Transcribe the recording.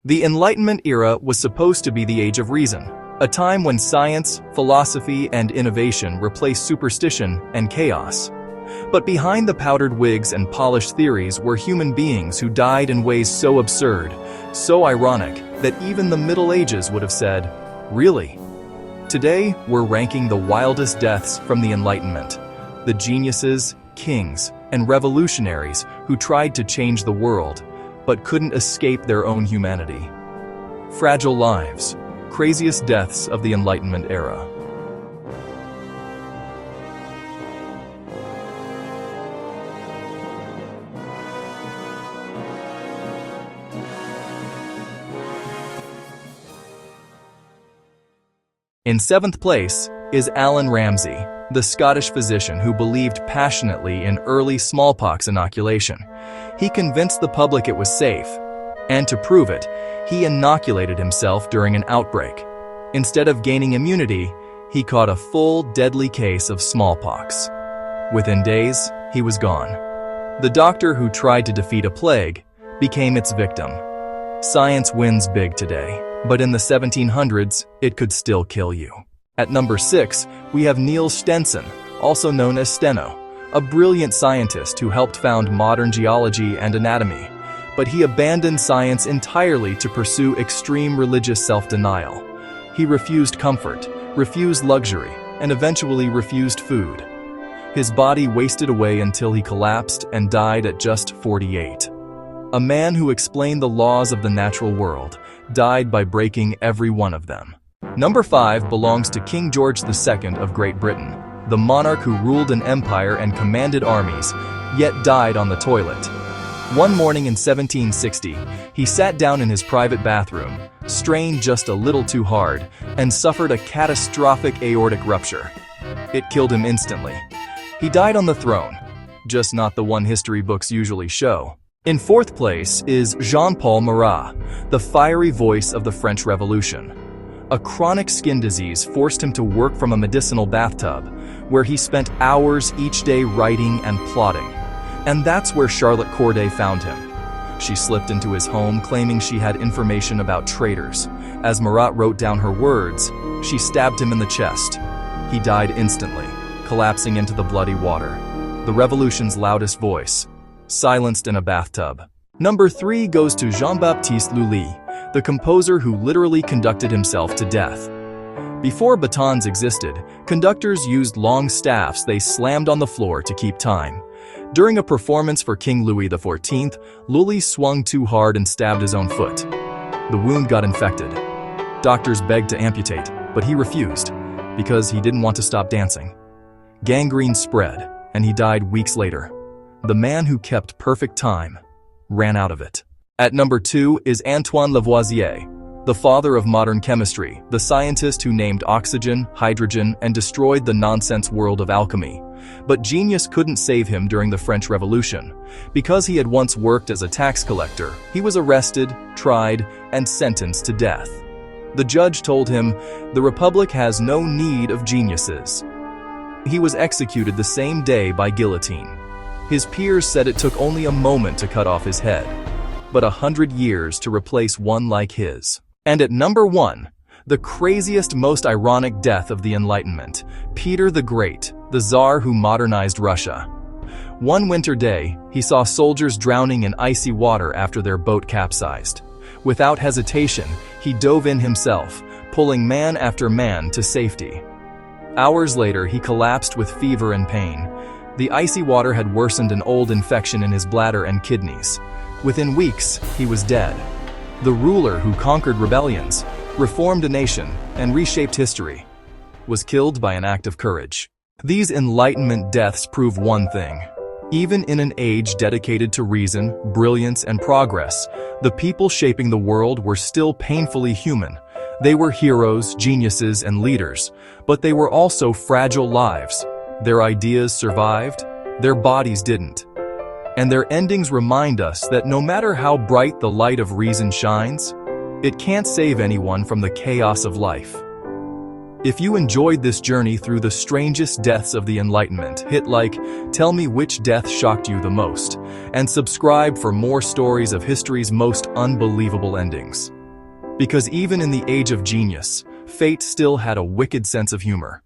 The Enlightenment era was supposed to be the age of reason, a time when science, philosophy, and innovation replaced superstition and chaos. But behind the powdered wigs and polished theories were human beings who died in ways so absurd, so ironic, that even the Middle Ages would have said, "Really?" Today, we're ranking the wildest deaths from the Enlightenment, the geniuses, kings, and revolutionaries who tried to change the world, but couldn't escape their own humanity. Fragile lives, craziest deaths of the Enlightenment era. In seventh place is Alan Ramsay, the Scottish physician who believed passionately in early smallpox inoculation. He convinced the public it was safe, and to prove it, he inoculated himself during an outbreak. Instead of gaining immunity, he caught a full, deadly case of smallpox. Within days, he was gone. The doctor who tried to defeat a plague became its victim. Science wins big today, but in the 1700s, it could still kill you. At number 6, we have Niels Stensen, also known as Steno, a brilliant scientist who helped found modern geology and anatomy. But he abandoned science entirely to pursue extreme religious self-denial. He refused comfort, refused luxury, and eventually refused food. His body wasted away until he collapsed and died at just 48. A man who explained the laws of the natural world died by breaking every one of them. Number 5 belongs to King George II of Great Britain, the monarch who ruled an empire and commanded armies, yet died on the toilet. One morning in 1760, he sat down in his private bathroom, strained just a little too hard, and suffered a catastrophic aortic rupture. It killed him instantly. He died on the throne, just not the one history books usually show. In fourth place is Jean-Paul Marat, the fiery voice of the French Revolution. A chronic skin disease forced him to work from a medicinal bathtub, where he spent hours each day writing and plotting. And that's where Charlotte Corday found him. She slipped into his home claiming she had information about traitors. As Marat wrote down her words, she stabbed him in the chest. He died instantly, collapsing into the bloody water. The revolution's loudest voice, silenced in a bathtub. Number 3 goes to Jean-Baptiste Lully, the composer who literally conducted himself to death. Before batons existed, conductors used long staffs they slammed on the floor to keep time. During a performance for King Louis XIV, Lully swung too hard and stabbed his own foot. The wound got infected. Doctors begged to amputate, but he refused, because he didn't want to stop dancing. Gangrene spread, and he died weeks later. The man who kept perfect time ran out of it. At number 2 is Antoine Lavoisier, the father of modern chemistry, the scientist who named oxygen, hydrogen, and destroyed the nonsense world of alchemy. But genius couldn't save him during the French Revolution. Because he had once worked as a tax collector, he was arrested, tried, and sentenced to death. The judge told him, "The Republic has no need of geniuses." He was executed the same day by guillotine. His peers said it took only a moment to cut off his head, but 100 years to replace one like his. And at number 1, the craziest, most ironic death of the Enlightenment, Peter the Great, the Tsar who modernized Russia. One winter day, he saw soldiers drowning in icy water after their boat capsized. Without hesitation, he dove in himself, pulling man after man to safety. Hours later, he collapsed with fever and pain. The icy water had worsened an old infection in his bladder and kidneys. Within weeks, he was dead. The ruler who conquered rebellions, reformed a nation, and reshaped history was killed by an act of courage. These Enlightenment deaths prove one thing. Even in an age dedicated to reason, brilliance, and progress, the people shaping the world were still painfully human. They were heroes, geniuses, and leaders, but they were also fragile lives. Their ideas survived, their bodies didn't. And their endings remind us that no matter how bright the light of reason shines, it can't save anyone from the chaos of life. If you enjoyed this journey through the strangest deaths of the Enlightenment, hit like, tell me which death shocked you the most, and subscribe for more stories of history's most unbelievable endings. Because even in the age of genius, fate still had a wicked sense of humor.